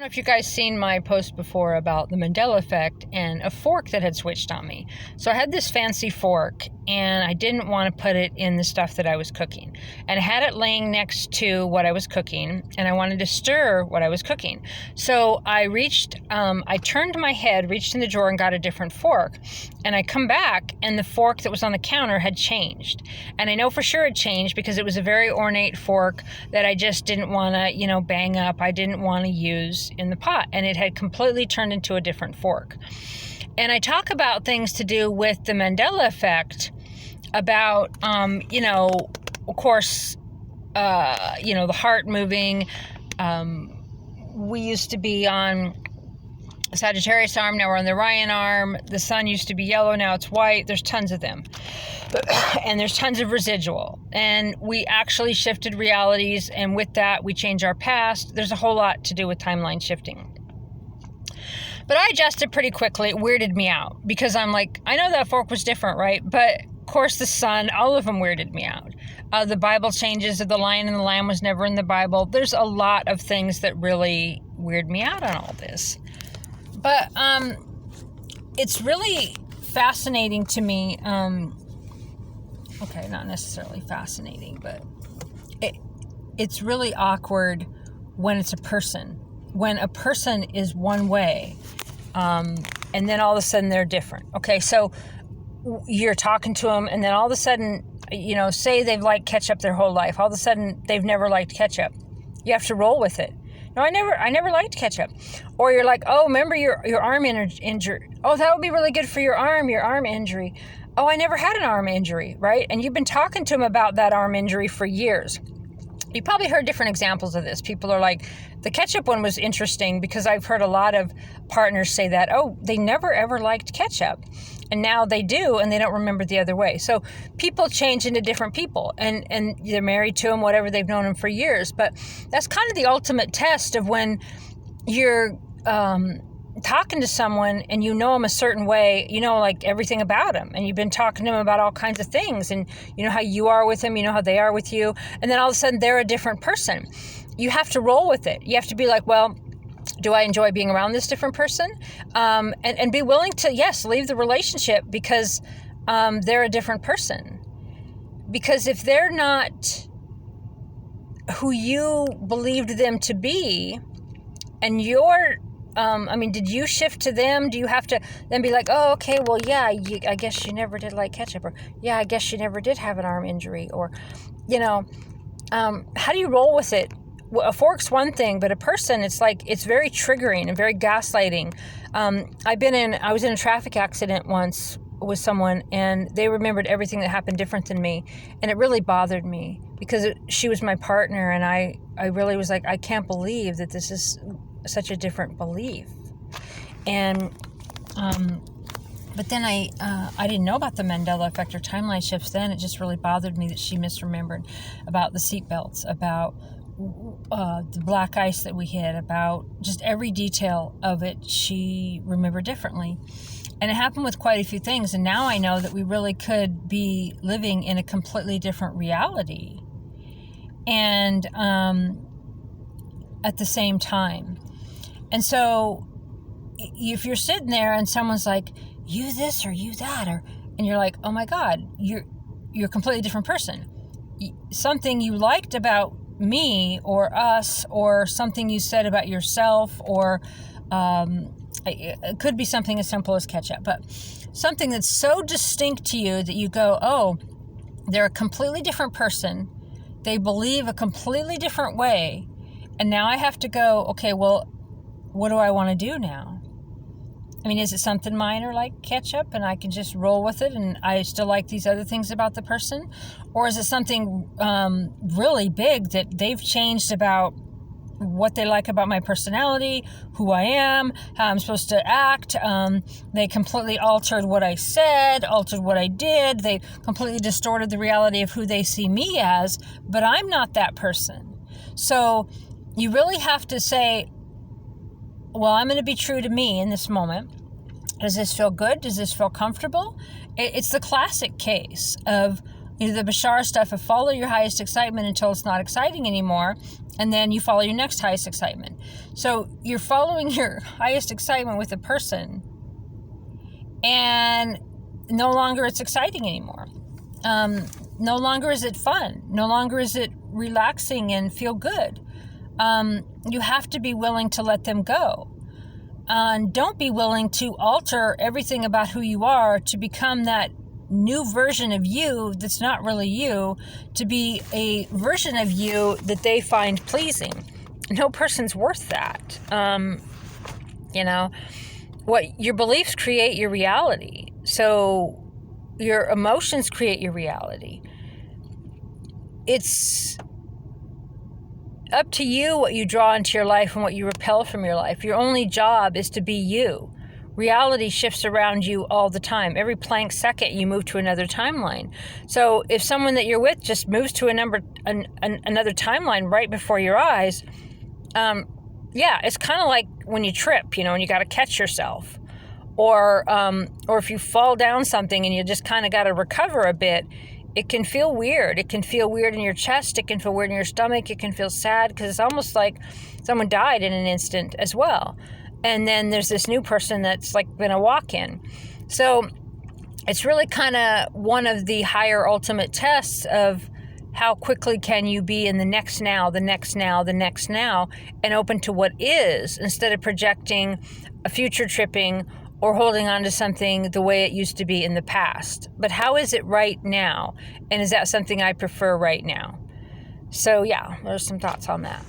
know if you guys seen my post before about the Mandela effect and a fork that had switched on me. So I had this fancy fork and I didn't want to put it in the stuff that I was cooking. And I had it laying next to what I was cooking and I wanted to stir what I was cooking. So I turned my head, reached in the drawer and got a different fork. And I come back and the fork that was on the counter had changed. And I know for sure it changed because it was a very ornate fork that I just didn't want to, bang up. I didn't want to use in the pot, and it had completely turned into a different fork. And I talk about things to do with the Mandela effect about, of course, the heart moving. We used to be on Sagittarius arm, now we're on the Orion arm. The sun used to be yellow, now it's white. There's tons of them. And there's tons of residual. And we actually shifted realities, and with that, we change our past. There's a whole lot to do with timeline shifting. But I adjusted pretty quickly. It weirded me out because I'm like, I know that fork was different, right? But of course, the sun, all of them weirded me out. The Bible changes of the lion and the lamb was never in the Bible. There's a lot of things that really weird me out on all this. But it's really fascinating to me. Okay, not necessarily fascinating, but it's really awkward when it's a person. When a person is one way, and then all of a sudden they're different. Okay, so you're talking to them, and then all of a sudden, say they've liked ketchup their whole life. All of a sudden, they've never liked ketchup. You have to roll with it. No, I never liked ketchup. Or you're like, oh, remember your arm injury? Oh, that would be really good for your arm injury. Oh, I never had an arm injury, right? And you've been talking to them about that arm injury for years. You probably heard different examples of this. People are like, the ketchup one was interesting because I've heard a lot of partners say that, oh, they never ever liked ketchup. And now they do, and they don't remember the other way. So people change into different people, and they're married to them, whatever, they've known them for years. But that's kind of the ultimate test of when you're talking to someone and you know them a certain way, like everything about them, and you've been talking to them about all kinds of things, and you know how you are with them, you know how they are with you, and then all of a sudden they're a different person. You have to roll with it. You have to be like, well, do I enjoy being around this different person? And be willing to, yes, leave the relationship because they're a different person. Because if they're not who you believed them to be, and you're did you shift to them? Do you have to then be like, oh, okay, well, yeah, I guess you never did like ketchup, or yeah, I guess you never did have an arm injury, or, how do you roll with it? A fork's one thing, but a person, it's very triggering and very gaslighting. I was in a traffic accident once with someone, and they remembered everything that happened different than me, and it really bothered me because she was my partner, and I really was like, I can't believe that this is such a different belief. And but then I didn't know about the Mandela effect or timeline shifts then. It just really bothered me that she misremembered about the seatbelts, about the black ice that we hit, about just every detail of it. She remembered differently. And it happened with quite a few things. And now I know that we really could be living in a completely different reality. And at the same time. And so if you're sitting there and someone's like, you this or you that, and you're like, oh my God, you're a completely different person. Something you liked about me or us, or something you said about yourself, or it could be something as simple as ketchup, but something that's so distinct to you that you go, oh, they're a completely different person. They believe a completely different way. And now I have to go, okay, well, what do I want to do now? I mean, is it something minor like ketchup and I can just roll with it and I still like these other things about the person? Or is it something really big that they've changed about what they like about my personality, who I am, how I'm supposed to act? They completely altered what I said, altered what I did. They completely distorted the reality of who they see me as, but I'm not that person. So you really have to say, well, I'm going to be true to me in this moment. Does this feel good? Does this feel comfortable? It's the classic case of the Bashar stuff of follow your highest excitement until it's not exciting anymore, and then you follow your next highest excitement. So you're following your highest excitement with a person, and no longer it's exciting anymore. No longer is it fun. No longer is it relaxing and feel good. You have to be willing to let them go. And don't be willing to alter everything about who you are to become that new version of you that's not really you, to be a version of you that they find pleasing. No person's worth that. What your beliefs create your reality. So your emotions create your reality. It's up to you what you draw into your life and what you repel from your life. Your only job is to be you. Reality shifts around you all the time. Every plank second, you move to another timeline. So if someone that you're with just moves to another timeline right before your eyes, it's kind of like when you trip, and you got to catch yourself. Or if you fall down something and you just kind of got to recover a bit, it can feel weird. It can feel weird in your chest. It can feel weird in your stomach. It can feel sad because it's almost like someone died in an instant as well. And then there's this new person that's like been a walk-in. So it's really kind of one of the higher ultimate tests of how quickly can you be in the next now, the next now, the next now, and open to what is instead of projecting a future tripping or holding on to something the way it used to be in the past. But how is it right now? And is that something I prefer right now? So yeah, there's some thoughts on that.